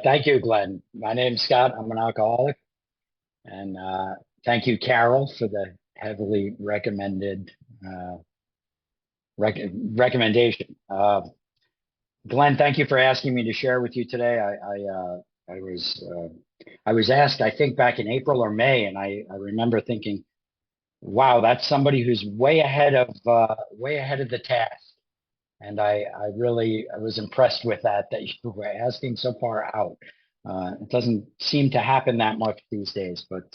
Thank you, Glenn. My name's Scott. I'm an alcoholic, and thank you, Carol, for the heavily recommended uh, rec recommendation. Glenn, thank you for asking me to share with you today. I was asked, I think back in April or May, and I remember thinking, wow, that's somebody who's way ahead of the task. And I was impressed with that you were asking so far out. It doesn't seem to happen that much these days, but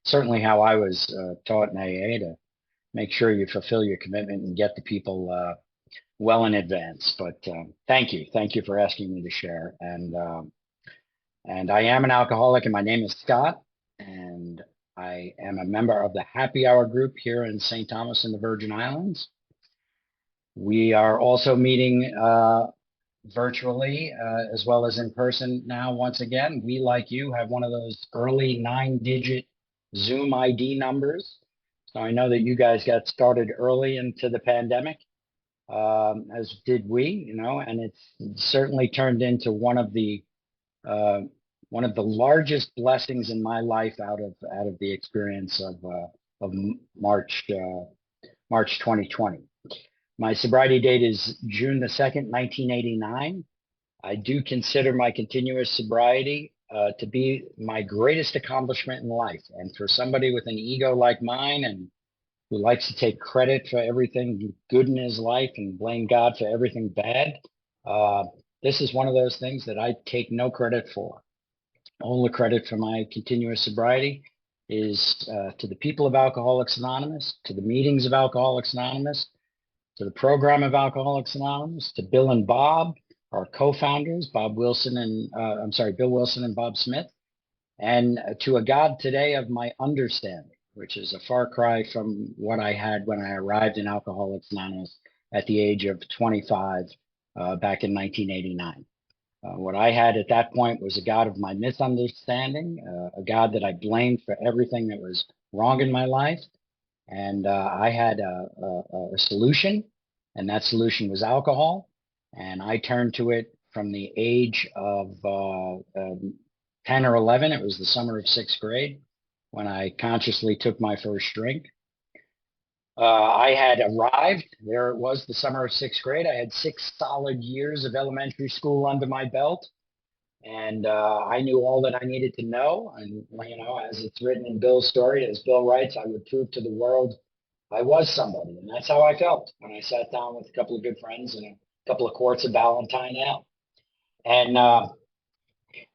certainly how I was taught in AA to make sure you fulfill your commitment and get to people well in advance. But thank you for asking me to share. And I am an alcoholic, and my name is Scott, and I am a member of the Happy Hour group here in St. Thomas in the Virgin Islands. We are also meeting virtually as well as in person now. Once again, we, like you, have one of those early 9-digit Zoom ID numbers. So I know that you guys got started early into the pandemic, as did we, and it's certainly turned into uh, one of the largest blessings in my life out of the experience of March March 2020. My sobriety date is June the 2nd, 1989. I do consider my continuous sobriety to be my greatest accomplishment in life. And for somebody with an ego like mine and who likes to take credit for everything good in his life and blame God for everything bad, uh, this is one of those things that I take no credit for. All the credit for my continuous sobriety is to the people of Alcoholics Anonymous, to the meetings of Alcoholics Anonymous, to the program of Alcoholics Anonymous, to Bill and Bob, our co-founders, Bob Wilson and Bill Wilson and Bob Smith, and to a God today of my understanding, which is a far cry from what I had when I arrived in Alcoholics Anonymous at the age of 25 back in 1989. What I had at that point was a God of my misunderstanding, a God that I blamed for everything that was wrong in my life. And I had a solution, and that solution was alcohol. And I turned to it from the age of 10 or 11. It was the summer of sixth grade when I consciously took my first drink. I had arrived. There it was, the summer of sixth grade. I had 6 solid years of elementary school under my belt. And I knew all that I needed to know. And, as it's written in Bill's story, as Bill writes, I would prove to the world I was somebody. And that's how I felt when I sat down with a couple of good friends and a couple of quarts of Ballantine Ale. And, uh,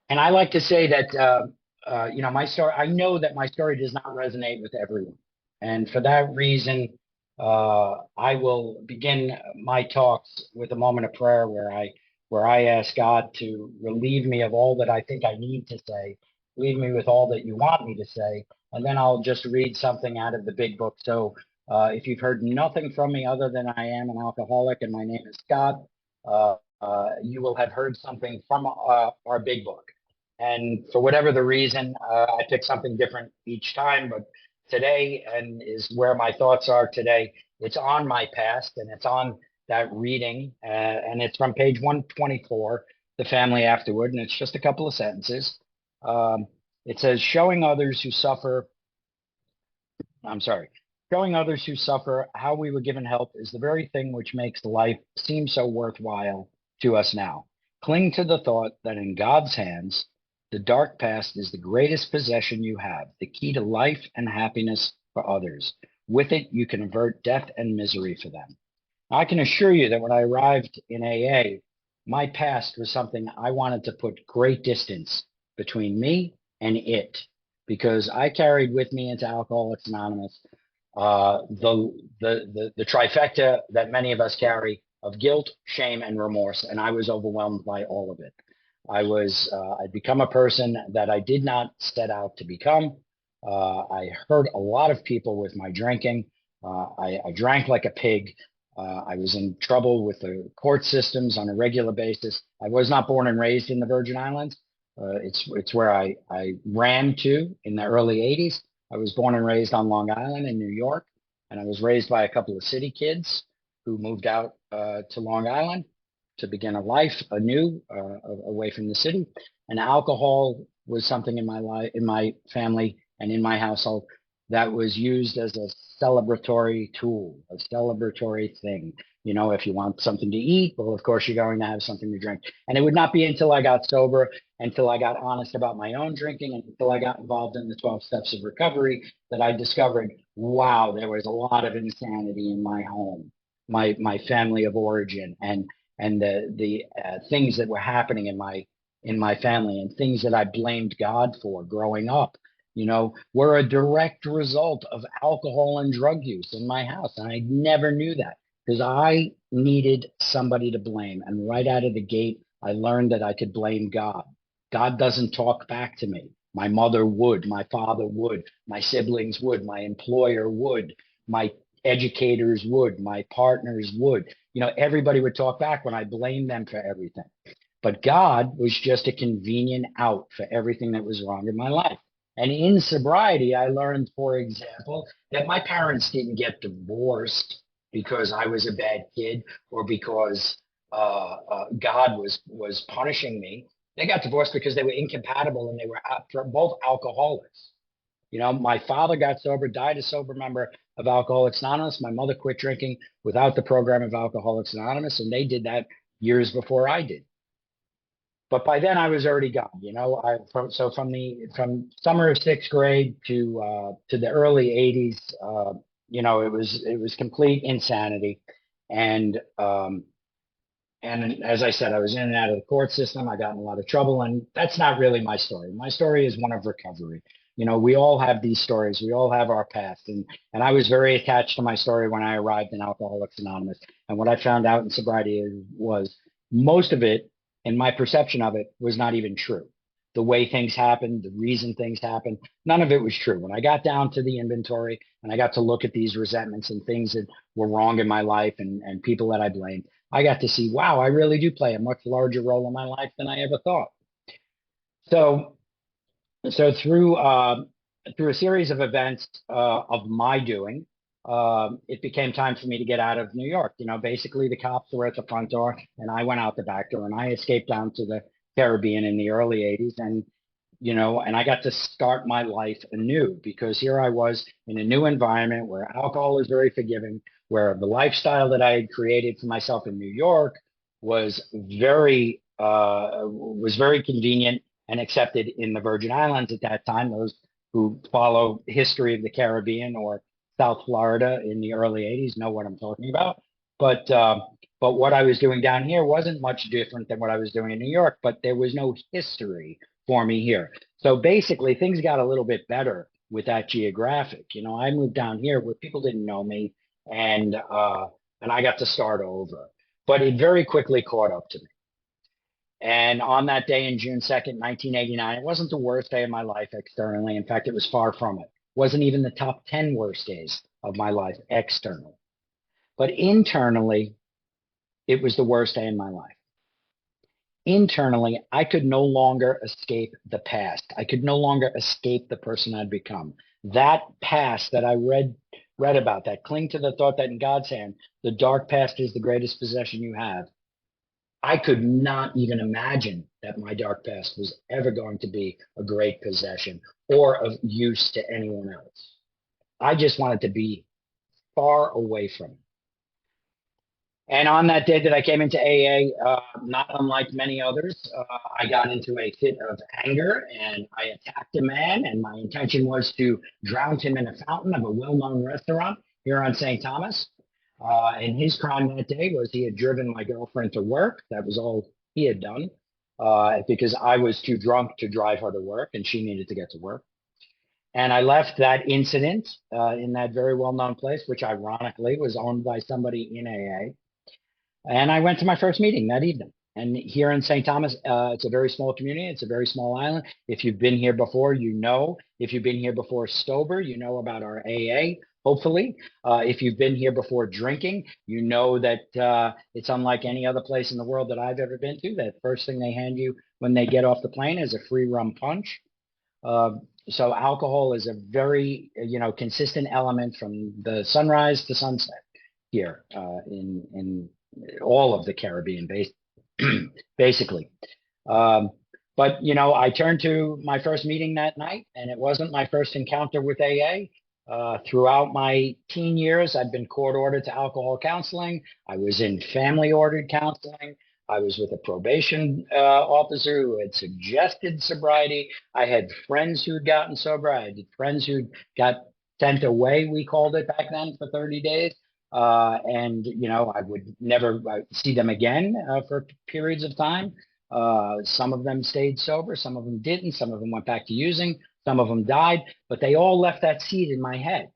and I like to say that, my story, I know that my story does not resonate with everyone. And for that reason, I will begin my talks with a moment of prayer where I ask God to relieve me of all that I think I need to say, leave me with all that you want me to say, and then I'll just read something out of the big book. So if you've heard nothing from me other than I am an alcoholic and my name is Scott, you will have heard something from our big book. And for whatever the reason, I pick something different each time, but today and is where my thoughts are today. It's on my past and it's on that reading, and it's from page 124, The Family Afterward, and it's just a couple of sentences. It says, I'm sorry, showing others who suffer how we were given help is the very thing which makes life seem so worthwhile to us now. Cling to the thought that in God's hands, the dark past is the greatest possession you have, the key to life and happiness for others. With it, you can avert death and misery for them. I can assure you that when I arrived in AA, my past was something I wanted to put great distance between me and it, because I carried with me into Alcoholics Anonymous the trifecta that many of us carry of guilt, shame, and remorse, and I was overwhelmed by all of it. I'd become a person that I did not set out to become. I hurt a lot of people with my drinking. I drank like a pig. I was in trouble with the court systems on a regular basis. I was not born and raised in the Virgin Islands. It's where I ran to in the early 80s. I was born and raised on Long Island in New York, and I was raised by a couple of city kids who moved out to Long Island to begin a life anew away from the city. And alcohol was something in my life, in my family, and in my household that was used as a celebratory tool, a celebratory thing. You know, if you want something to eat, well, of course, you're going to have something to drink. And it would not be until I got sober, until I got honest about my own drinking, and until I got involved in the 12 steps of recovery that I discovered, wow, there was a lot of insanity in my home, my family of origin, and the things that were happening in my family, and things that I blamed God for growing up, you know, were a direct result of alcohol and drug use in my house. And I never knew that because I needed somebody to blame. And right out of the gate, I learned that I could blame God. God doesn't talk back to me. My mother would, my father would, my siblings would, my employer would, my educators would, my partners would. You know, everybody would talk back when I blamed them for everything. But God was just a convenient out for everything that was wrong in my life. And in sobriety, I learned, for example, that my parents didn't get divorced because I was a bad kid or because God was punishing me. They got divorced because they were incompatible and they were both alcoholics. You know, my father got sober, died a sober member of Alcoholics Anonymous. My mother quit drinking without the program of Alcoholics Anonymous, and they did that years before I did. But by then I was already gone. You know, from summer of sixth grade to the early '80s, you know, it was complete insanity, and and as I said, I was in and out of the court system. I got in a lot of trouble, and that's not really my story. My story is one of recovery. You know, we all have these stories. We all have our past, and I was very attached to my story when I arrived in Alcoholics Anonymous. And what I found out in sobriety was most of it, and my perception of it, was not even true. The way things happened, the reason things happened, none of it was true. When I got down to the inventory and I got to look at these resentments and things that were wrong in my life and people that I blamed, I got to see, wow, I really do play a much larger role in my life than I ever thought. So, so through a series of events of my doing, it became time for me to get out of New York. You know, basically the cops were at the front door, and I went out the back door, and I escaped down to the Caribbean in the early '80s, and you know, and I got to start my life anew because here I was in a new environment where alcohol is very forgiving, where the lifestyle that I had created for myself in New York was very convenient and accepted in the Virgin Islands at that time. Those who follow history of the Caribbean or South Florida in the early '80s know what I'm talking about. But but what I was doing down here wasn't much different than what I was doing in New York, but there was no history for me here. So basically, things got a little bit better with that geographic. You know, I moved down here where people didn't know me, and I got to start over. But it very quickly caught up to me. And on that day in June 2nd, 1989, it wasn't the worst day of my life externally. In fact, it was far from it. It wasn't even the top 10 worst days of my life externally. But internally, it was the worst day in my life. Internally, I could no longer escape the past. I could no longer escape the person I'd become. That past that I read about, that cling to the thought that in God's hand, the dark past is the greatest possession you have. I could not even imagine that my dark past was ever going to be a great possession or of use to anyone else. I just wanted to be far away from it. And on that day that I came into AA, not unlike many others, I got into a fit of anger and I attacked a man. And my intention was to drown him in a fountain of a well-known restaurant here on St. Thomas. And his crime that day was he had driven my girlfriend to work. That was all he had done because I was too drunk to drive her to work and she needed to get to work. And I left that incident in that very well-known place, which ironically was owned by somebody in AA. And I went to my first meeting that evening. And here in St. Thomas, it's a very small community. It's a very small island. If you've been here before, you know. If you've been here before sober, you know about our AA, hopefully. If you've been here before drinking, you know that it's unlike any other place in the world that I've ever been to. That first thing they hand you when they get off the plane is a free rum punch. So alcohol is a very, consistent element from the sunrise to sunset here in all of the Caribbean, basically. But But, you know, I turned to my first meeting that night, and it wasn't my first encounter with AA. Throughout my teen years, I'd been court ordered to alcohol counseling. I was in family ordered counseling. I was with a probation officer who had suggested sobriety. I had friends who'd gotten sober. I had friends who got sent away, we called it back then, for 30 days. And, you know, I would never see them again for periods of time. Some of them stayed sober, some of them didn't, some of them went back to using, some of them died, but they all left that seed in my head.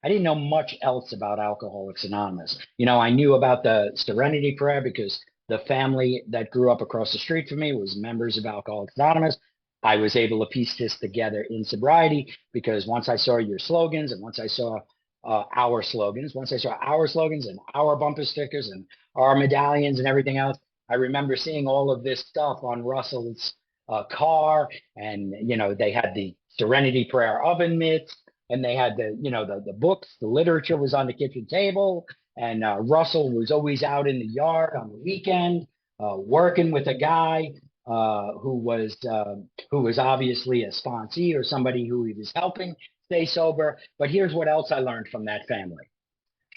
I didn't know much else about Alcoholics Anonymous. You know, I knew about the Serenity Prayer because the family that grew up across the street from me was members of Alcoholics Anonymous. I was able to piece this together in sobriety because once I saw your slogans and once I saw our slogans, once I saw our slogans and our bumper stickers and our medallions and everything else, I remember seeing all of this stuff on Russell's car, and you know they had the Serenity Prayer oven mitts, and they had the books, the literature was on the kitchen table, and Russell was always out in the yard on the weekend working with a guy who was obviously a sponsee or somebody who he was helping stay sober. But here's what else I learned from that family.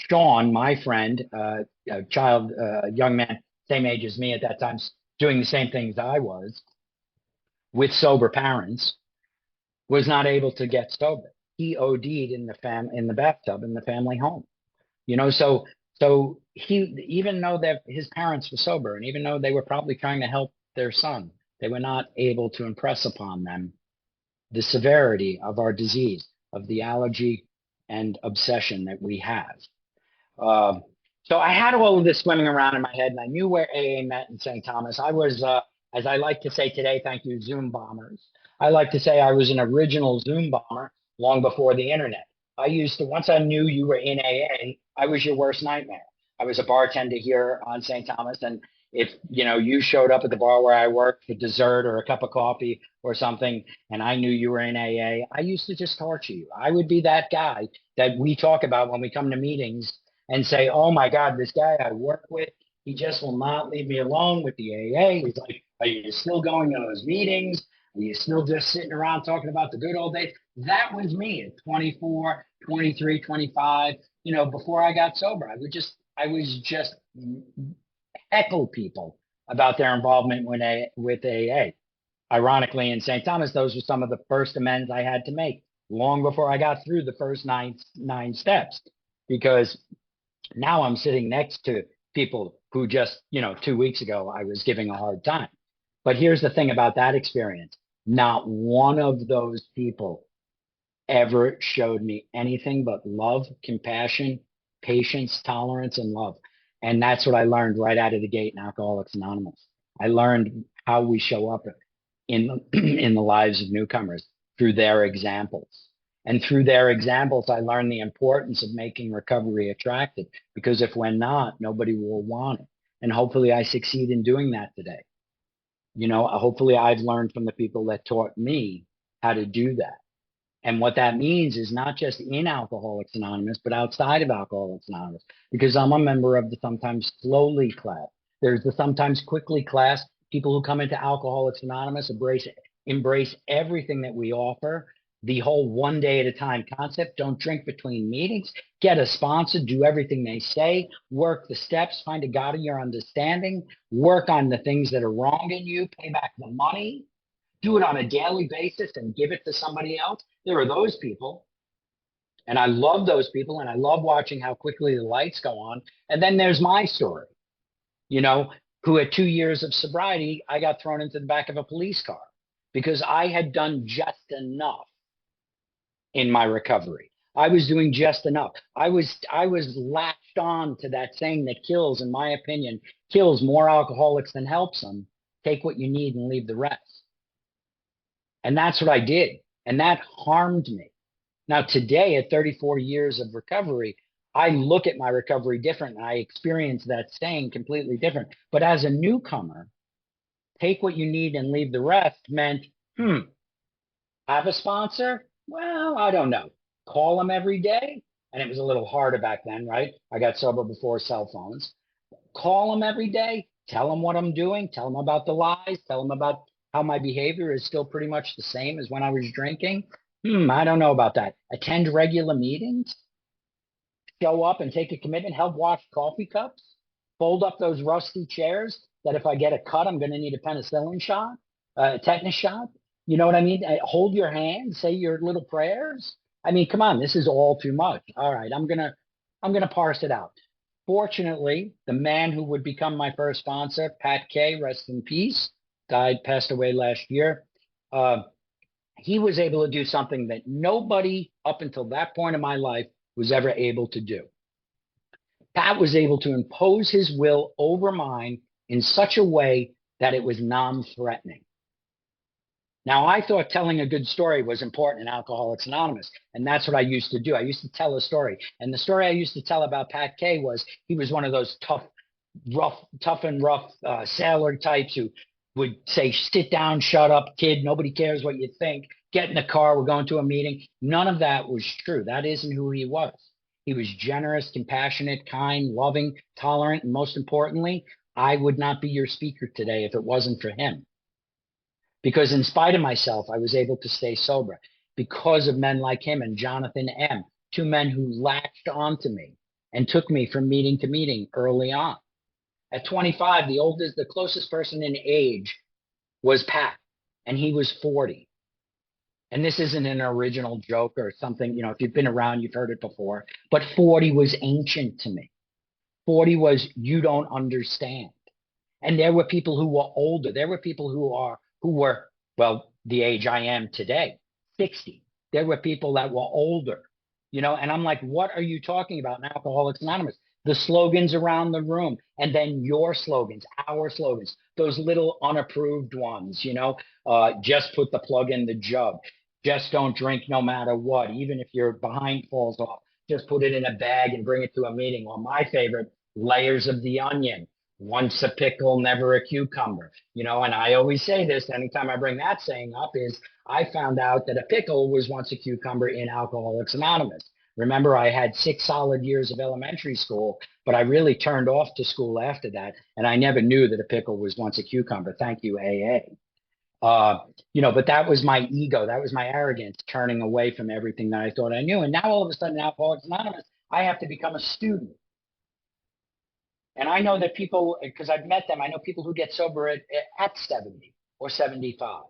Sean, my friend, a child, young man, same age as me at that time, doing the same things I was, with sober parents, was not able to get sober. He OD'd in the bathtub in the family home. You know, so he, even though that his parents were sober, and even though they were probably trying to help their son, they were not able to impress upon them the severity of our disease, of the allergy and obsession that we have. Um, so I had all of this swimming around in my head, and I knew where AA met in St. Thomas. I was, as I like to say today, thank you, Zoom bombers. I like to say I was an original Zoom bomber long before the internet. I used to, once I knew you were in AA, I was your worst nightmare. I was a bartender here on St. Thomas, and if you know you showed up at the bar where I worked for dessert or a cup of coffee or something, and I knew you were in AA, I used to just torture you. I would be that guy that we talk about when we come to meetings and say, oh my God, this guy I work with, he just will not leave me alone with the AA. He's like, are you still going to those meetings? Are you still just sitting around talking about the good old days? That was me at 24, 23, 25, you know, before I got sober. I was just heckle people about their involvement with AA. Ironically, in St. Thomas, those were some of the first amends I had to make long before I got through the first nine steps, because now I'm sitting next to people who just, you know, 2 weeks ago I was giving a hard time. But here's the thing about that experience. Not one of those people ever showed me anything but love, compassion, patience, tolerance, and love. And that's what I learned right out of the gate in Alcoholics Anonymous. I learned how we show up in in the lives of newcomers through their examples. And through their examples, I learned the importance of making recovery attractive, because if we're not, nobody will want it. And hopefully I succeed in doing that today. You know, hopefully I've learned from the people that taught me how to do that. And what that means is not just in Alcoholics Anonymous, but outside of Alcoholics Anonymous, because I'm a member of the sometimes slowly class. There's the sometimes quickly class. People who come into Alcoholics Anonymous embrace everything that we offer. The whole one day at a time concept. Don't drink between meetings. Get a sponsor. Do everything they say. Work the steps. Find a God of your understanding. Work on the things that are wrong in you. Pay back the money. Do it on a daily basis and give it to somebody else. There are those people. And I love those people. And I love watching how quickly the lights go on. And then there's my story, you know, who at 2 years of sobriety, I got thrown into the back of a police car because I had done just enough in my recovery. I was doing just enough. I was latched on to that saying that kills, in my opinion, kills more alcoholics than helps them. Take what you need and leave the rest. And that's what I did. And that harmed me. Now, today, at 34 years of recovery, I look at my recovery different. And I experience that saying completely different. But as a newcomer, take what you need and leave the rest meant, have a sponsor? Well, I don't know. Call them every day. And it was a little harder back then, right? I got sober before cell phones. Call them every day. Tell them what I'm doing. Tell them about the lies. Tell them about how my behavior is still pretty much the same as when I was drinking? I don't know about that. Attend regular meetings, show up and take a commitment, help wash coffee cups, fold up those rusty chairs that if I get a cut, I'm going to need a penicillin shot, a tetanus shot. You know what I mean? Hold your hand, say your little prayers. I mean, come on, this is all too much. All right, I'm gonna parse it out. Fortunately, the man who would become my first sponsor, Pat Kay, rest in peace, passed away last year. Uh, he was able to do something that nobody up until that point in my life was ever able to do. Pat was able to impose his will over mine in such a way that it was non-threatening. Now, I thought telling a good story was important in Alcoholics Anonymous, and that's what I used to do. I used to tell a story, and the story I used to tell about Pat Kay was he was one of those tough and rough sailor types who would say, sit down, shut up, kid, nobody cares what you think, get in the car, we're going to a meeting. None of that was true. That isn't who he was. He was generous, compassionate, kind, loving, tolerant, and most importantly, I would not be your speaker today if it wasn't for him. Because in spite of myself, I was able to stay sober because of men like him and Jonathan M., two men who latched onto me and took me from meeting to meeting early on. At 25, the closest person in age was Pat, and he was 40. And this isn't an original joke or something, if you've been around, you've heard it before, but 40 was ancient to me. 40 was, you don't understand. And there were people who were older. There were people who were, well, the age I am today, 60. There were people that were older, and I'm like, what are you talking about in Alcoholics Anonymous? The slogans around the room, and then your slogans, our slogans, those little unapproved ones, just put the plug in the jug. Just don't drink no matter what. Even if your behind falls off, just put it in a bag and bring it to a meeting. Or my favorite, layers of the onion. Once a pickle, never a cucumber. And I always say this anytime I bring that saying up is I found out that a pickle was once a cucumber in Alcoholics Anonymous. Remember, I had 6 solid years of elementary school, but I really turned off to school after that. And I never knew that a pickle was once a cucumber. Thank you, AA. But that was my ego. That was my arrogance turning away from everything that I thought I knew. And now all of a sudden, Alcoholics Anonymous, I have to become a student. And I know that people, because I've met them, I know people who get sober at 70 or 75,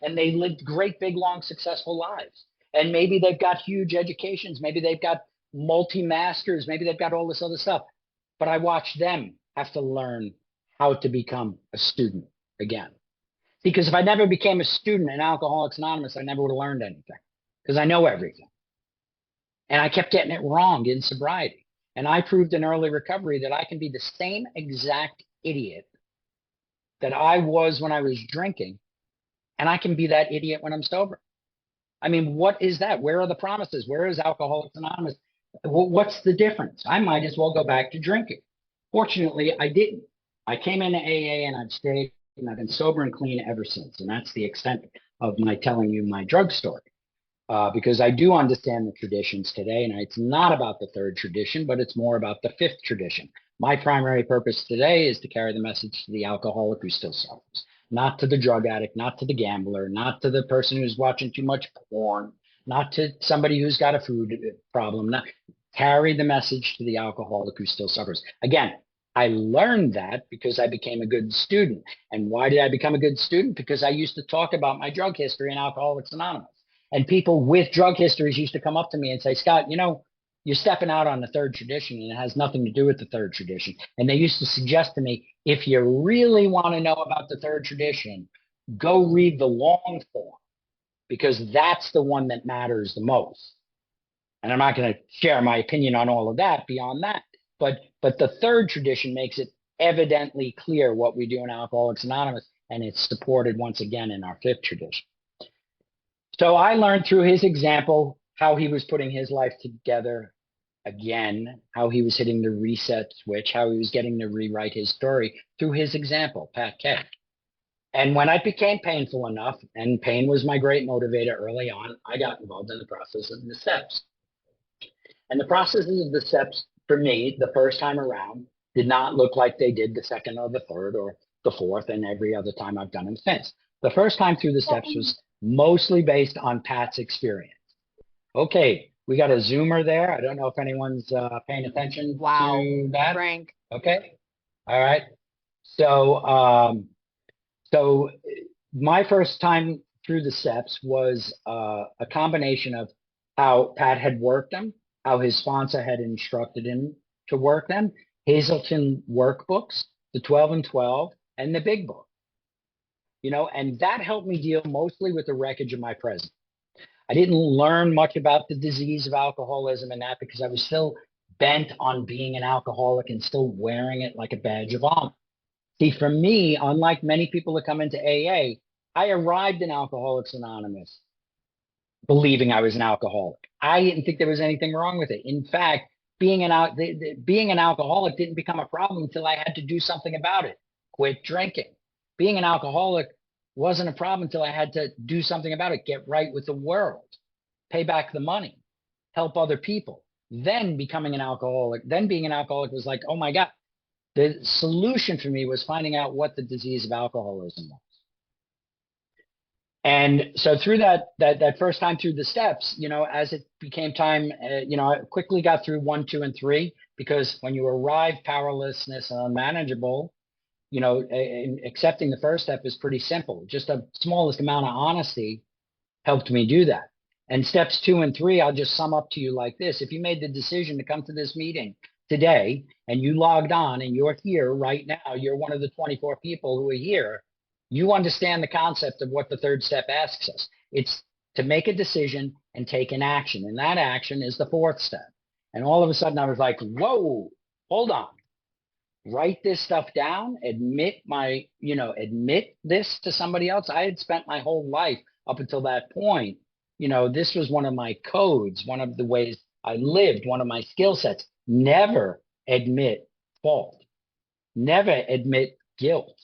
and they lived great, big, long, successful lives. And maybe they've got huge educations. Maybe they've got multi-masters. Maybe they've got all this other stuff. But I watch them have to learn how to become a student again. Because if I never became a student in Alcoholics Anonymous, I never would have learned anything because I know everything. And I kept getting it wrong in sobriety. And I proved in early recovery that I can be the same exact idiot that I was when I was drinking, and I can be that idiot when I'm sober. I mean, what is that? Where are the promises? Where is Alcoholics Anonymous? What's the difference? I might as well go back to drinking. Fortunately, I didn't. I came into AA and I've stayed, and I've been sober and clean ever since. And that's the extent of my telling you my drug story. Because I do understand the traditions today, and it's not about the 3rd tradition, but it's more about the 5th tradition. My primary purpose today is to carry the message to the alcoholic who still suffers, not to the drug addict, not to the gambler, not to the person who's watching too much porn, not to somebody who's got a food problem. Carry the message to the alcoholic who still suffers. Again, I learned that because I became a good student. And why did I become a good student? Because I used to talk about my drug history in Alcoholics Anonymous. And people with drug histories used to come up to me and say, Scott, you're stepping out on the 3rd tradition, and it has nothing to do with the 3rd tradition. And they used to suggest to me, if you really want to know about the 3rd tradition, go read the long form, because that's the one that matters the most. And I'm not going to share my opinion on all of that beyond that. But the 3rd tradition makes it evidently clear what we do in Alcoholics Anonymous, and it's supported once again in our 5th tradition. So I learned through his example how he was putting his life together again, how he was hitting the reset switch, how he was getting to rewrite his story through his example, Pat Kay. And when it became painful enough, and pain was my great motivator early on, I got involved in the process of the steps. And the processes of the steps, for me, the first time around, did not look like they did the 2nd or the 3rd or the 4th and every other time I've done them since. The first time through the steps was mostly based on Pat's experience. Okay, we got a Zoomer there. I don't know if anyone's paying attention to that. Frank. Okay, all right. So, so my first time through the steps was a combination of how Pat had worked them, how his sponsor had instructed him to work them, Hazelton workbooks, the 12 and 12, and the big book. And that helped me deal mostly with the wreckage of my present. I didn't learn much about the disease of alcoholism and that because I was still bent on being an alcoholic and still wearing it like a badge of honor. See, for me, unlike many people that come into AA, I arrived in Alcoholics Anonymous believing I was an alcoholic. I didn't think there was anything wrong with it. In fact, being an alcoholic didn't become a problem until I had to do something about it. Quit drinking. Being an alcoholic wasn't a problem until I had to do something about it. Get right with the world, pay back the money, help other people. Then being an alcoholic was like, oh my God. The solution for me was finding out what the disease of alcoholism was. And so through that first time through the steps, as it became time, I quickly got through 1, 2, and 3, because when you arrive powerlessness and unmanageable, accepting the first step is pretty simple. Just the smallest amount of honesty helped me do that. And steps 2 and 3, I'll just sum up to you like this. If you made the decision to come to this meeting today and you logged on and you're here right now, you're one of the 24 people who are here, you understand the concept of what the third step asks us. It's to make a decision and take an action. And that action is the fourth step. And all of a sudden I was like, whoa, hold on. Write this stuff down, admit this to somebody else. I had spent my whole life up until that point. This was one of my codes, one of the ways I lived, one of my skill sets. Never admit fault. Never admit guilt.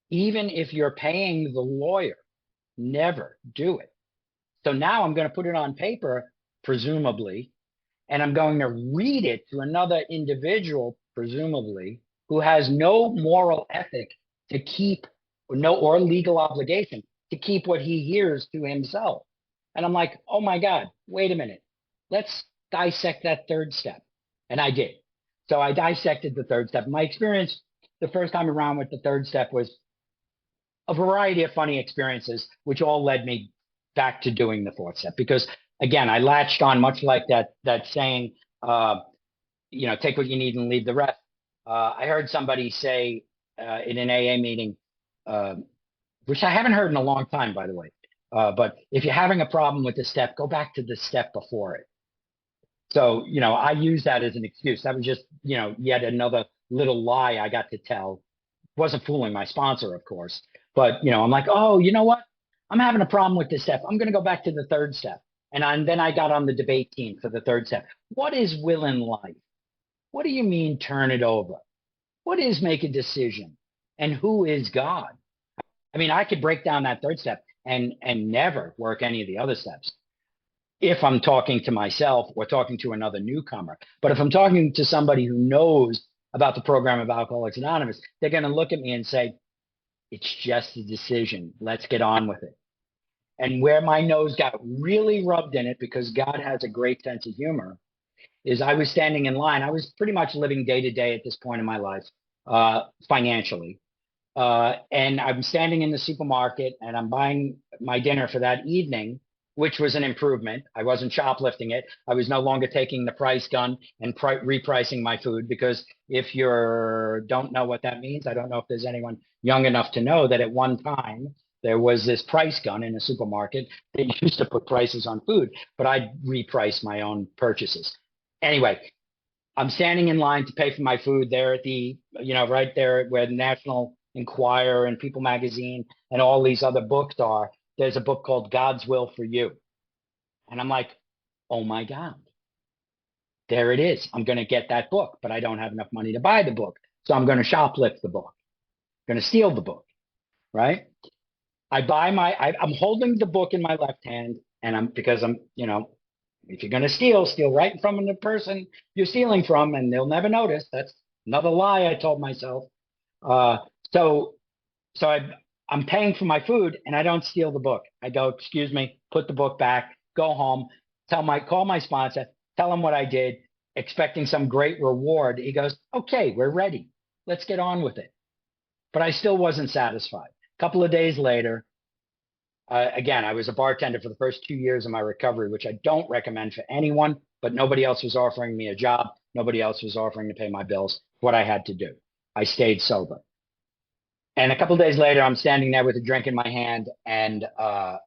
Even if you're paying the lawyer, never do it. So now I'm going to put it on paper, presumably, and I'm going to read it to another individual, presumably, who has no moral ethic to keep, or legal obligation to keep what he hears to himself. And I'm like, oh my God, wait a minute. Let's dissect that third step. And I did. So I dissected the third step. My experience the first time around with the third step was a variety of funny experiences, which all led me back to doing the fourth step. Because again, I latched on much like that saying, take what you need and leave the rest. I heard somebody say in an AA meeting, which I haven't heard in a long time, by the way, but if you're having a problem with the step, go back to the step before it. So, I use that as an excuse. That was just, yet another little lie I got to tell. Wasn't fooling my sponsor, of course. But, I'm like, oh, you know what? I'm having a problem with this step. I'm going to go back to the third step. And then I got on the debate team for the third step. What is will in life? What do you mean turn it over? What is make a decision? And who is God? I mean, I could break down that third step and never work any of the other steps if I'm talking to myself or talking to another newcomer. But if I'm talking to somebody who knows about the program of Alcoholics Anonymous, they're going to look at me and say, it's just a decision. Let's get on with it. And where my nose got really rubbed in it, because God has a great sense of humor, is I was standing in line. I was pretty much living day to day at this point in my life, financially. And I'm standing in the supermarket and I'm buying my dinner for that evening, which was an improvement. I wasn't shoplifting it. I was no longer taking the price gun and repricing my food, because if you don't know what that means, I don't know if there's anyone young enough to know that at one time there was this price gun in a supermarket that used to put prices on food, but I'd reprice my own purchases. Anyway, I'm standing in line to pay for my food there at the, right there where the National Enquirer and People Magazine and all these other books are. There's a book called God's Will for You. And I'm like, oh my God, there it is. I'm going to get that book, but I don't have enough money to buy the book. So I'm going to shoplift the book. I'm going to steal the book, right? I'm holding the book in my left hand, and because I'm, if you're going to steal right from the person you're stealing from, and they'll never notice. That's another lie I told myself. So I'm paying for my food and I don't steal the book. I go, excuse me, put the book back, go home, call my sponsor, tell him what I did, expecting some great reward. He goes, okay, we're ready. Let's get on with it. But I still wasn't satisfied. A couple of days later, again, I was a bartender for the first 2 years of my recovery, which I don't recommend for anyone, but nobody else was offering me a job. Nobody else was offering to pay my bills. What I had to do. I stayed sober. And a couple of days later, I'm standing there with a drink in my hand, and I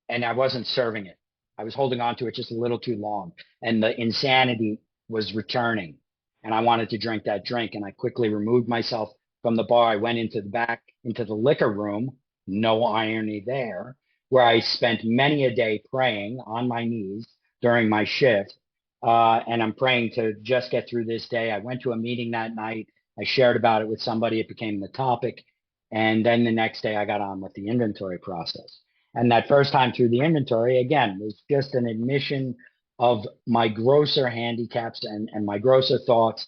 wasn't serving it. I was holding on to it just a little too long, and the insanity was returning. And I wanted to drink that drink, and I quickly removed myself from the bar. I went into the back, into the liquor room, no irony there, where I spent many a day praying on my knees during my shift. And I'm praying to just get through this day. I went to a meeting that night. I shared about it with somebody. It became the topic. And then the next day, I got on with the inventory process. And that first time through the inventory, again, was just an admission of my grosser handicaps and my grosser thoughts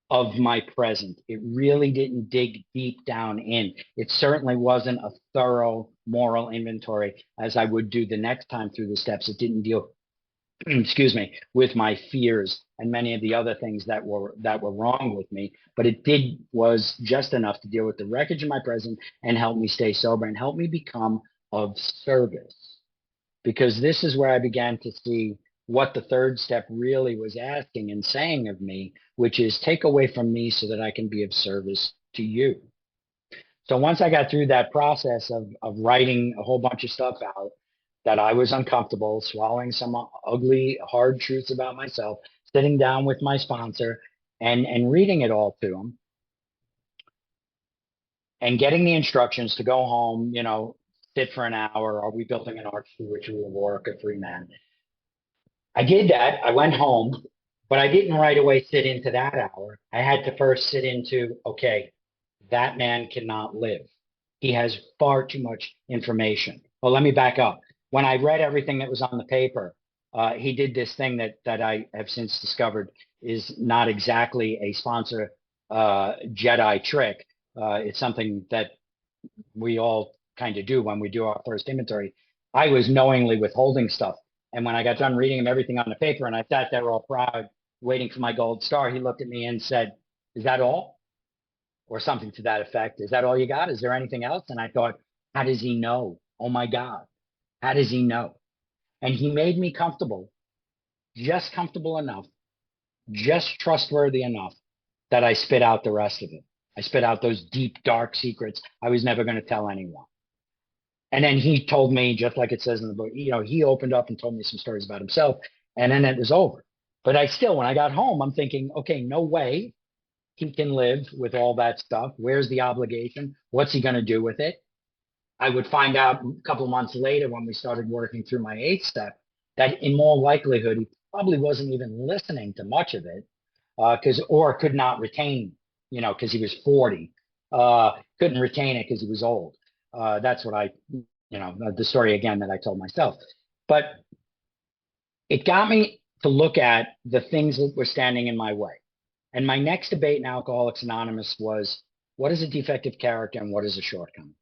of my present. It really didn't dig deep down in. It certainly wasn't a thorough moral inventory as I would do the next time through the steps. It didn't deal, excuse me, with my fears and many of the other things that were wrong with me. But it did was just enough to deal with the wreckage of my present and help me stay sober and help me become of service. Because this is where I began to see what the third step really was asking and saying of me, which is take away from me so that I can be of service to you. So once I got through that process of writing a whole bunch of stuff out that I was uncomfortable, swallowing some ugly, hard truths about myself, sitting down with my sponsor and reading it all to him and getting the instructions to go home, sit for an hour. Are we building an arch through which we will work a free man? I did that. I went home, but I didn't right away sit into that hour. I had to first sit into, okay, that man cannot live. He has far too much information. Well, let me back up. When I read everything that was on the paper, he did this thing that I have since discovered is not exactly a sponsor Jedi trick. It's something that we all kind of do when we do our first inventory. I was knowingly withholding stuff. And when I got done reading him everything on the paper and I sat there all proud, waiting for my gold star, he looked at me and said, is that all? Or something to that effect. Is that all you got? Is there anything else? And I thought, how does he know? Oh my God. How does he know? And he made me comfortable, just comfortable enough, just trustworthy enough that I spit out the rest of it. I spit out those deep, dark secrets I was never going to tell anyone. And then he told me, just like it says in the book, he opened up and told me some stories about himself, and then it was over. But I still, when I got home, I'm thinking, okay, no way he can live with all that stuff. Where's the obligation? What's he going to do with it? I would find out a couple of months later when we started working through my eighth step that in more likelihood, he probably wasn't even listening to much of it or could not retain, because he was 40, couldn't retain it because he was old. That's what the story again that I told myself. But it got me to look at the things that were standing in my way. And my next debate in Alcoholics Anonymous was, what is a defective character and what is a shortcoming?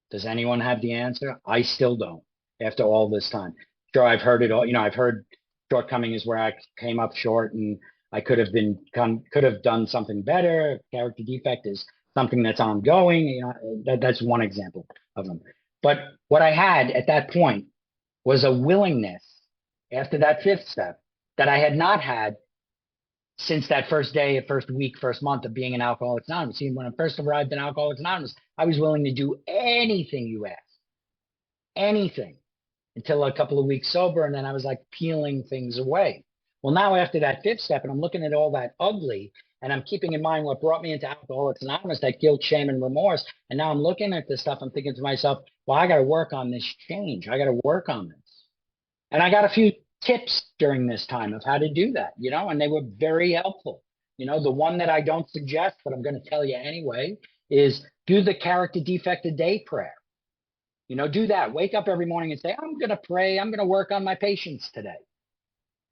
Does anyone have the answer? I still don't after all this time. Sure, I've heard it all. I've heard shortcoming is where I came up short and I could have done something better. Character defect is something that's ongoing. That's one example of them. But what I had at that point was a willingness after that fifth step that I had not had since that first day, first week, first month of being in Alcoholics Anonymous. See, when I first arrived in Alcoholics Anonymous, I was willing to do anything you asked, anything, until a couple of weeks sober, and then I was like peeling things away. Well, now after that fifth step, and I'm looking at all that ugly, and I'm keeping in mind what brought me into Alcoholics Anonymous, that guilt, shame, and remorse. And now I'm looking at this stuff, I'm thinking to myself, well, I got to work on this change. I got to work on this. And I got a few tips during this time of how to do that, and they were very helpful. The one that I don't suggest, but I'm going to tell you anyway, is do the character defect a day prayer. Do that. Wake up every morning and say, I'm going to pray. I'm going to work on my patience today.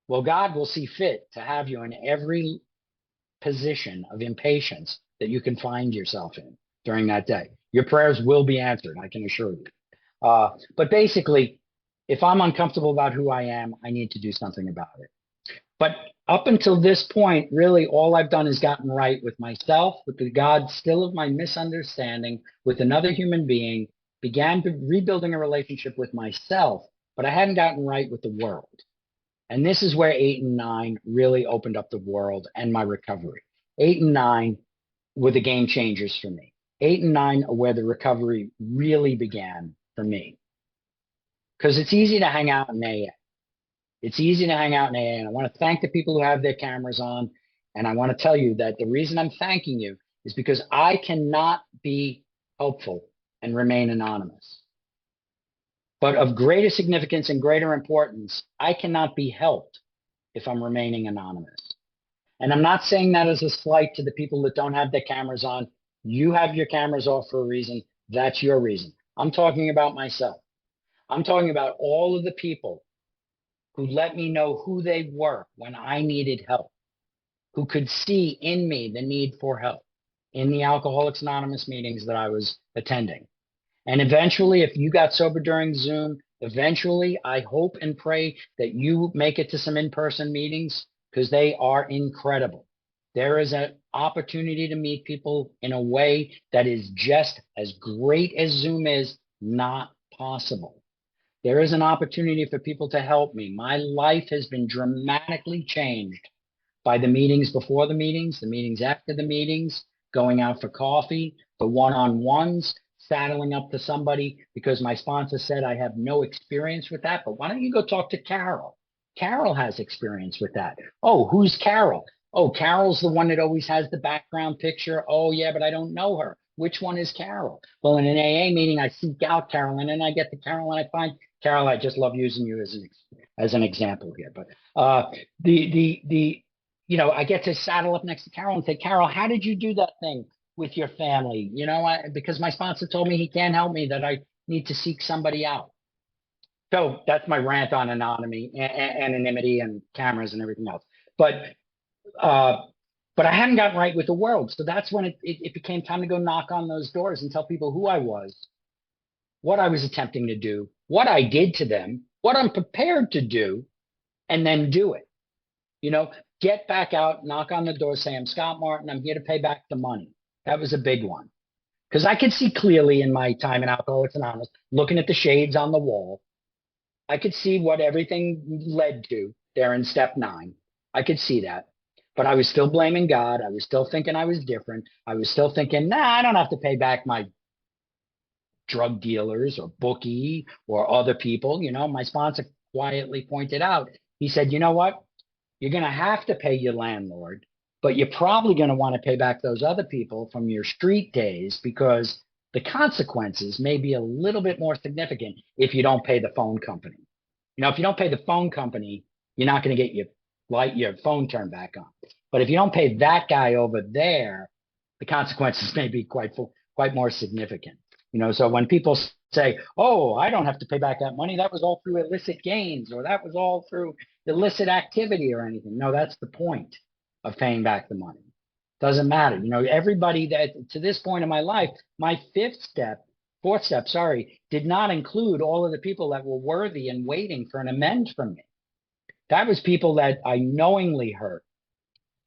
Well, God will see fit to have you in every position of impatience that you can find yourself in during that day. Your prayers will be answered, I can assure you. But basically, if I'm uncomfortable about who I am, I need to do something about it. But up until this point, really, all I've done is gotten right with myself, with the God still of my misunderstanding, with another human being, began rebuilding a relationship with myself, but I hadn't gotten right with the world. And this is where 8 and 9 really opened up the world and my recovery. 8 and 9 were the game changers for me. 8 and 9 are where the recovery really began for me. Because it's easy to hang out in AA. It's easy to hang out in AA. And I want to thank the people who have their cameras on. And I want to tell you that the reason I'm thanking you is because I cannot be helpful and remain anonymous. But of greater significance and greater importance, I cannot be helped if I'm remaining anonymous. And I'm not saying that as a slight to the people that don't have their cameras on. You have your cameras off for a reason. That's your reason. I'm talking about myself. I'm talking about all of the people who let me know who they were when I needed help, who could see in me the need for help in the Alcoholics Anonymous meetings that I was attending. And eventually, if you got sober during Zoom, eventually, I hope and pray that you make it to some in-person meetings because they are incredible. There is an opportunity to meet people in a way that is just as great as Zoom is not possible. There is an opportunity for people to help me. My life has been dramatically changed by the meetings before the meetings after the meetings, going out for coffee, the one-on-ones, saddling up to somebody because my sponsor said I have no experience with that. But why don't you go talk to Carol? Carol has experience with that. Oh, who's Carol? Oh, Carol's the one that always has the background picture. Oh, yeah, but I don't know her. Which one is Carol? Well, in an AA meeting, I seek out Carol, and then I get to Carol, and I find Carol. I just love using you as an example here. But I get to saddle up next to Carol and say, Carol, how did you do that thing with your family? Because my sponsor told me he can't help me, that I need to seek somebody out. So that's my rant on anonymity and cameras and everything else. But I hadn't gotten right with the world. So that's when it became time to go knock on those doors and tell people who I was, what I was attempting to do, what I did to them, what I'm prepared to do, and then do it. Get back out, knock on the door, say, I'm Scott Martin, I'm here to pay back the money. That was a big one. Because I could see clearly in my time in Alcoholics Anonymous, looking at the shades on the wall, I could see what everything led to there in step 9. I could see that. But I was still blaming God. I was still thinking I was different. I was still thinking, I don't have to pay back my drug dealers or bookie or other people. My sponsor quietly pointed out, he said, you know what? You're going to have to pay your landlord, but you're probably going to want to pay back those other people from your street days because the consequences may be a little bit more significant if you don't pay the phone company. If you don't pay the phone company, you're not going to get your phone turned back on. But if you don't pay that guy over there, the consequences may be quite more significant. So when people say, oh, I don't have to pay back that money, that was all through illicit gains, or that was all through illicit activity or anything. No, that's the point of paying back the money. Doesn't matter. Everybody that to this point in my life, my fourth step, did not include all of the people that were worthy and waiting for an amend from me. That was people that I knowingly hurt.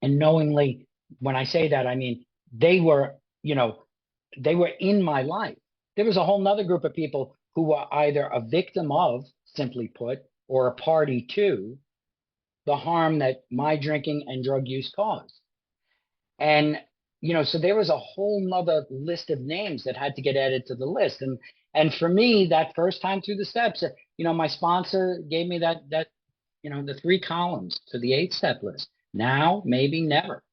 And knowingly, when I say that, I mean, they were in my life. There was a whole nother group of people who were either a victim of, simply put, or a party to the harm that my drinking and drug use caused. And, so there was a whole nother list of names that had to get added to the list. And for me, that first time through the steps, my sponsor gave me that the 3 columns to the 8-step list. Now, maybe never.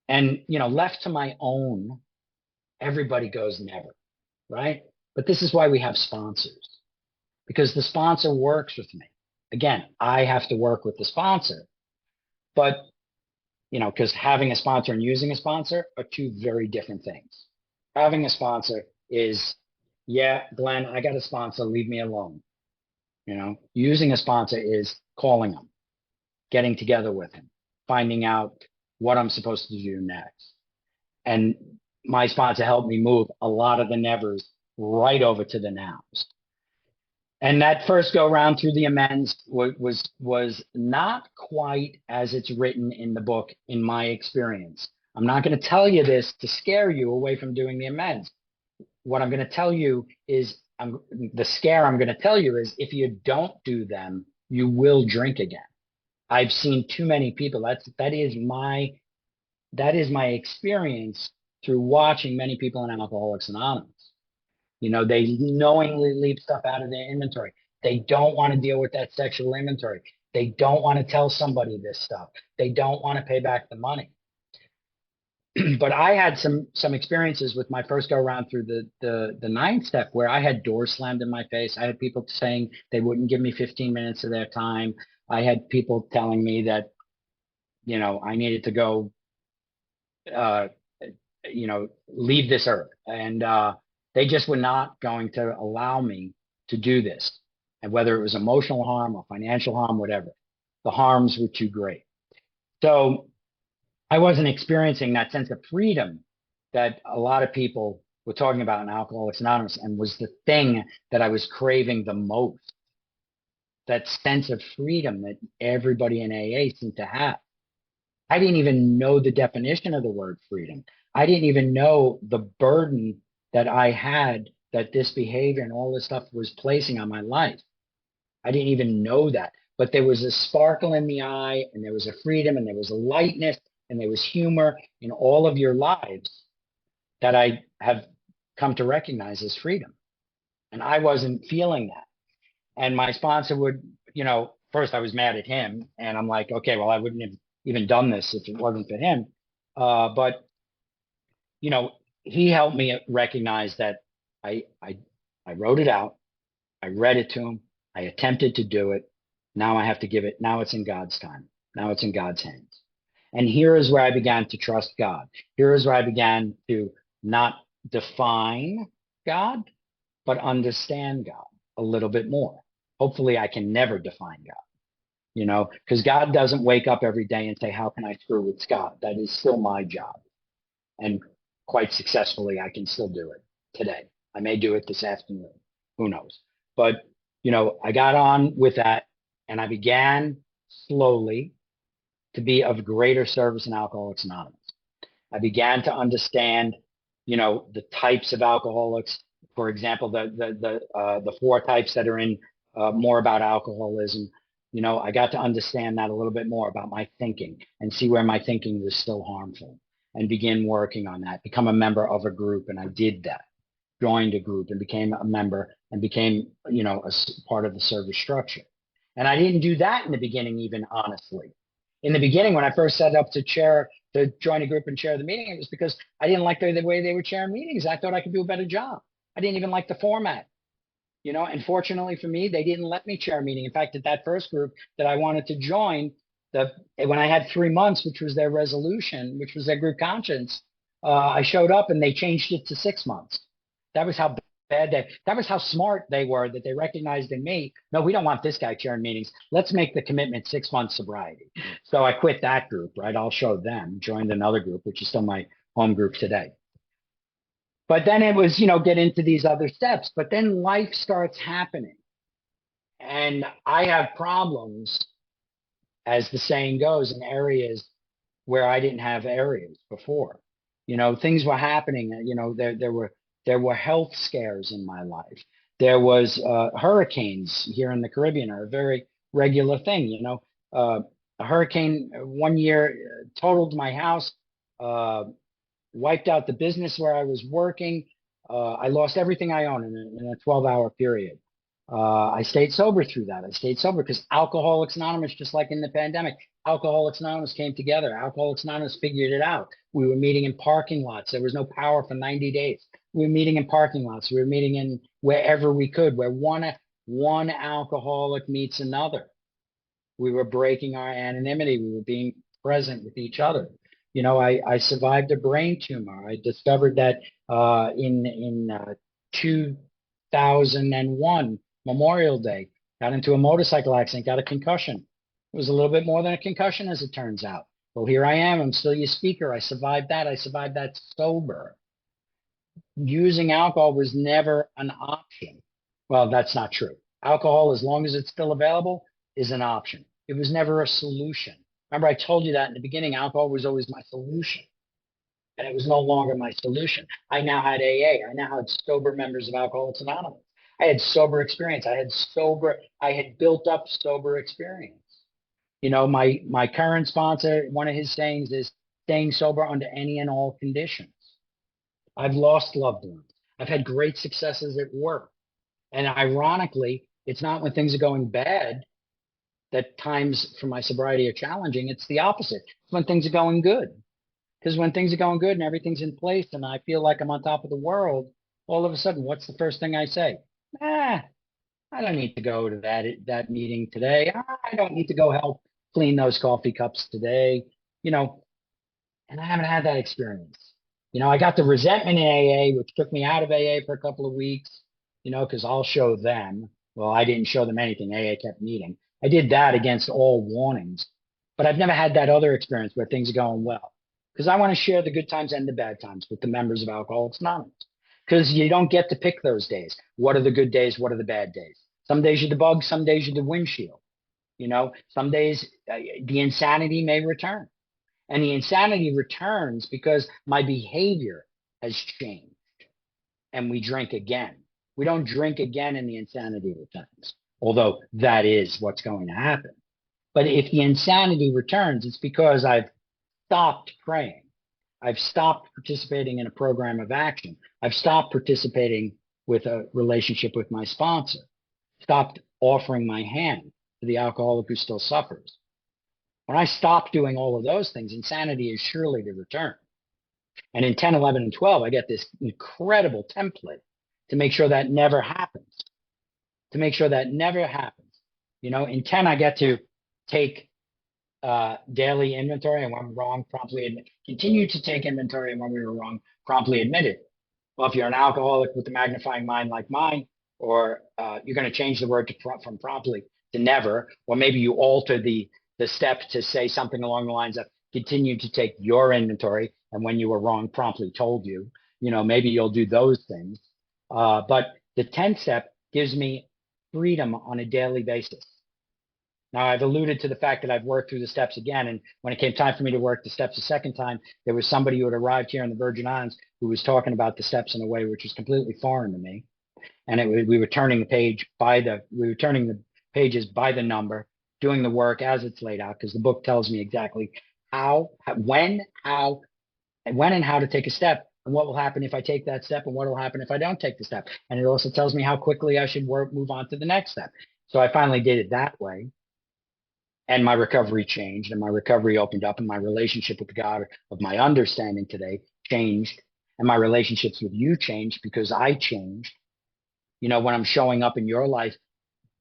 And, left to my own, everybody goes never, right? But this is why we have sponsors, because the sponsor works with me. Again, I have to work with the sponsor, but, because having a sponsor and using a sponsor are 2 very different things. Having a sponsor is, yeah, Glenn, I got a sponsor, leave me alone. Using a sponsor is calling him, getting together with him, finding out what I'm supposed to do next. And, my sponsor helped me move a lot of the nevers right over to the nows. And that first go round through the amends was not quite as it's written in the book, in my experience. I'm not going to tell you this to scare you away from doing the amends. What I'm going to tell you is, the scare I'm going to tell you is, if you don't do them, you will drink again. I've seen too many people. That is my experience through watching many people in Alcoholics Anonymous. You know, they knowingly leave stuff out of their inventory. They don't want to deal with that sexual inventory. They don't want to tell somebody this stuff. They don't want to pay back the money. But I had some experiences with my first go around through the ninth step, where I had doors slammed in my face. I had people saying they wouldn't give me 15 minutes of their time. I had people telling me that, you know, I needed to go, you know, leave this earth. And they just were not going to allow me to do this. And whether it was emotional harm or financial harm, whatever, the harms were too great. So I wasn't experiencing that sense of freedom that a lot of people were talking about in Alcoholics Anonymous, and was the thing that I was craving the most. That sense of freedom that everybody in AA seemed to have. I didn't even know the definition of the word freedom. I didn't even know the burden that I had, that this behavior and all this stuff was placing on my life. I didn't even know that. But there was a sparkle in the eye, and there was a freedom, and there was a lightness, and there was humor in all of your lives that I have come to recognize as freedom. And I wasn't feeling that. And my sponsor would, you know, first I was mad at him, and I'm like, okay, well, I wouldn't have even done this if it wasn't for him. But, you know, he helped me recognize that I wrote it out. I read it to him. I attempted to do it. Now I have to give it. Now it's in God's time. Now it's in God's hands. And here is where I began to trust God. Here is where I began to not define God, but understand God a little bit more. Hopefully I can never define God, you know, because God doesn't wake up every day and say, how can I screw with Scott? That is still my job. And quite successfully, I can still do it today. I may do it this afternoon. Who knows? But, you know, I got on with that, and I began slowly to be of greater service in Alcoholics Anonymous. I began to understand, you know, the types of alcoholics. For example, the four types that are in more about alcoholism. You know, I got to understand that a little bit more about my thinking, and see where my thinking was still harmful, and begin working on that. Become a member of a group, and I did that. Joined a group and became a member, and became, you know, a part of the service structure. And I didn't do that in the beginning, even honestly. In the beginning, when I first set up to join a group and chair the meeting, it was because I didn't like the way they were chairing meetings. I thought I could do a better job. I didn't even like the format, you know, and fortunately for me, they didn't let me chair a meeting. In fact, at that first group that I wanted to join, when I had 3 months, which was their resolution, which was their group conscience, I showed up and they changed it to 6 months. That was how that was how smart they were, that they recognized in me, no, we don't want this guy chairing meetings. Let's make the commitment 6 months sobriety. So I quit that group, right? I'll show them, joined another group, which is still my home group today. But then it was, you know, get into these other steps. But then life starts happening. And I have problems, as the saying goes, in areas where I didn't have areas before. You know, things were happening. You know, there were health scares in my life. There was hurricanes here in the Caribbean are a very regular thing. You know, a hurricane one year totaled my house, wiped out the business where I was working. I lost everything I own in a 12-hour period. I stayed sober through that. I stayed sober because Alcoholics Anonymous, just like in the pandemic, Alcoholics Anonymous came together. Alcoholics Anonymous figured it out. We were meeting in parking lots. There was no power for 90 days. We were meeting in parking lots. We were meeting in wherever we could, where one alcoholic meets another. We were breaking our anonymity. We were being present with each other. You know, I survived a brain tumor. I discovered that in 2001, Memorial Day, got into a motorcycle accident, got a concussion. It was a little bit more than a concussion, as it turns out. Well, here I am. I'm still your speaker. I survived that. I survived that sober. using alcohol was never an option. Well, that's not true. Alcohol, as long as it's still available, is an option. It was never a solution. Remember, I told you that in the beginning, alcohol was always my solution, and it was no longer my solution. I now had AA. I now had sober members of Alcoholics Anonymous. I had sober experience. I had built up sober experience. You know, my current sponsor, one of his sayings is staying sober under any and all conditions. I've lost loved ones. I've had great successes at work. And ironically, it's not when things are going bad that times for my sobriety are challenging. It's the opposite. It's when things are going good. Because when things are going good and everything's in place and I feel like I'm on top of the world, all of a sudden, what's the first thing I say? Ah, I don't need to go to that meeting today. I don't need to go help clean those coffee cups today. You know, and I haven't had that experience. You know, I got the resentment in AA, which took me out of AA for a couple of weeks, you know, because I'll show them. Well, I didn't show them anything. AA kept meeting. I did that against all warnings, but I've never had that other experience where things are going well because I want to share the good times and the bad times with the members of Alcoholics Anonymous because you don't get to pick those days. What are the good days? What are the bad days? Some days you're the bug, some days you're the windshield. You know, some days the insanity may return. And the insanity returns because my behavior has changed and we drink again. We don't drink again and the insanity returns, although that is what's going to happen. But if the insanity returns, it's because I've stopped praying. I've stopped participating in a program of action. I've stopped participating with a relationship with my sponsor, stopped offering my hand to the alcoholic who still suffers. When I stop doing all of those things, insanity is surely to return. And in 10, 11, and 12, I get this incredible template to make sure that never happens. To make sure that never happens. You know, in 10, I get to take daily inventory, and when I'm wrong, promptly admit. Continue to take inventory, and when we were wrong, promptly admit it. Well, if you're an alcoholic with a magnifying mind like mine, or you're going to change the word from promptly to never, or maybe you alter the step to say something along the lines of continue to take your inventory, and when you were wrong, promptly told you. You know, maybe you'll do those things. But the 10th step gives me freedom on a daily basis. Now, I've alluded to the fact that I've worked through the steps again. And when it came time for me to work the steps a second time, there was somebody who had arrived here in the Virgin Islands who was talking about the steps in a way which was completely foreign to me. And we were turning the pages by the number, doing the work as it's laid out, because the book tells me exactly when and how to take a step, and what will happen if I take that step, and what will happen if I don't take the step. And it also tells me how quickly I should move on to the next step. So I finally did it that way. And my recovery changed, and my recovery opened up, and my relationship with God of my understanding today changed, and my relationships with you changed because I changed. You know, when I'm showing up in your life,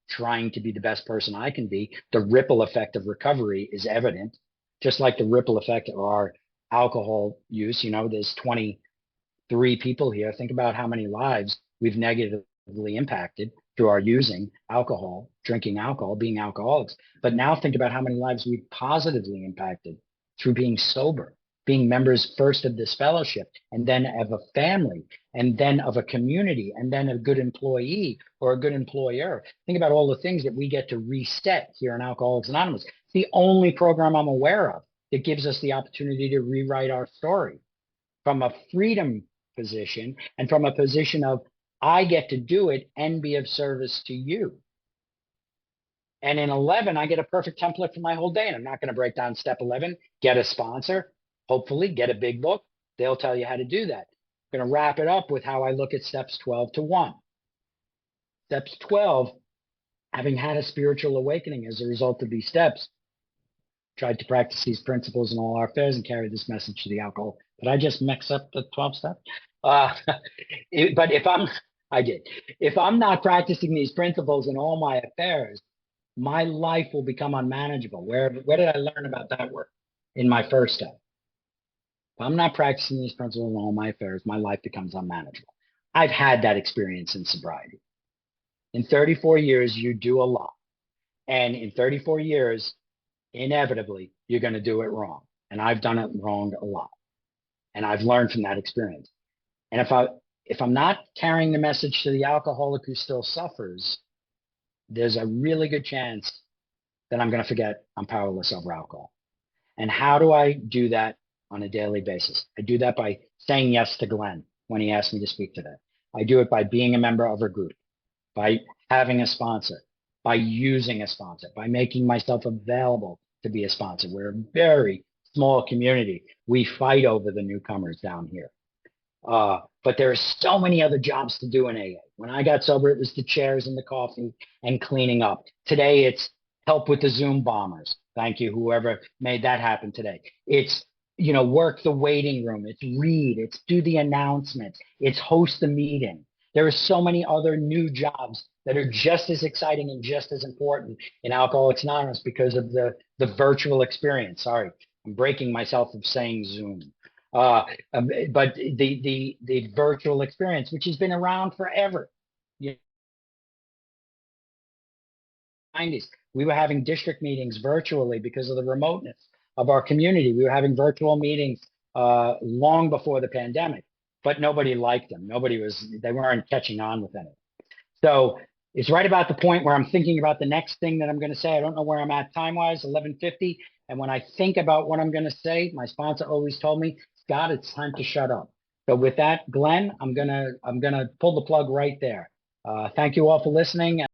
trying to be the best person I can be, the ripple effect of recovery is evident, just like the ripple effect of our alcohol use. You know, there's 23 people here. Think about how many lives we've negatively impacted through our using alcohol, drinking alcohol, being alcoholics. But now think about how many lives we've positively impacted through being sober, being members first of this fellowship, and then of a family, and then of a community, and then a good employee or a good employer. Think about all the things that we get to reset here in Alcoholics Anonymous. It's the only program I'm aware of that gives us the opportunity to rewrite our story from a freedom position and from a position of I get to do it and be of service to you. And in 11, I get a perfect template for my whole day. And I'm not going to break down step 11, get a sponsor, hopefully get a big book. They'll tell you how to do that. I'm going to wrap it up with how I look at steps 12 to 1. Steps 12, having had a spiritual awakening as a result of these steps, tried to practice these principles in all our affairs and carry this message to the alcohol. Did I just mix up the 12 steps? But I did. If I'm not practicing these principles in all my affairs, my life will become unmanageable. Where did I learn about that work? In my first step. If I'm not practicing these principles in all my affairs, my life becomes unmanageable. I've had that experience in sobriety. In 34 years, you do a lot. And in 34 years, inevitably, you're going to do it wrong. And I've done it wrong a lot. And I've learned from that experience. And if I'm not carrying the message to the alcoholic who still suffers, there's a really good chance that I'm going to forget I'm powerless over alcohol. And how do I do that on a daily basis? I do that by saying yes to Glenn when he asked me to speak today. I do it by being a member of a group, by having a sponsor, by using a sponsor, by making myself available to be a sponsor. We're a very small community. We fight over the newcomers down here. But there are so many other jobs to do in AA. When I got sober, it was the chairs and the coffee and cleaning up. Today, it's help with the Zoom bombers. Thank you, whoever made that happen today. It's, work the waiting room. It's read. It's do the announcements. It's host the meeting. There are so many other new jobs that are just as exciting and just as important in Alcoholics Anonymous because of the virtual experience. Sorry, I'm breaking myself of saying Zoom. But the virtual experience, which has been around forever. You know, 90s, we were having district meetings virtually because of the remoteness of our community. We were having virtual meetings long before the pandemic, but nobody liked them. They weren't catching on with anything. So it's right about the point where I'm thinking about the next thing that I'm going to say. I don't know where I'm at time-wise, 11:50. And when I think about what I'm going to say, my sponsor always told me, Scott, it's time to shut up. So with that, Glenn, I'm gonna pull the plug right there. Thank you all for listening.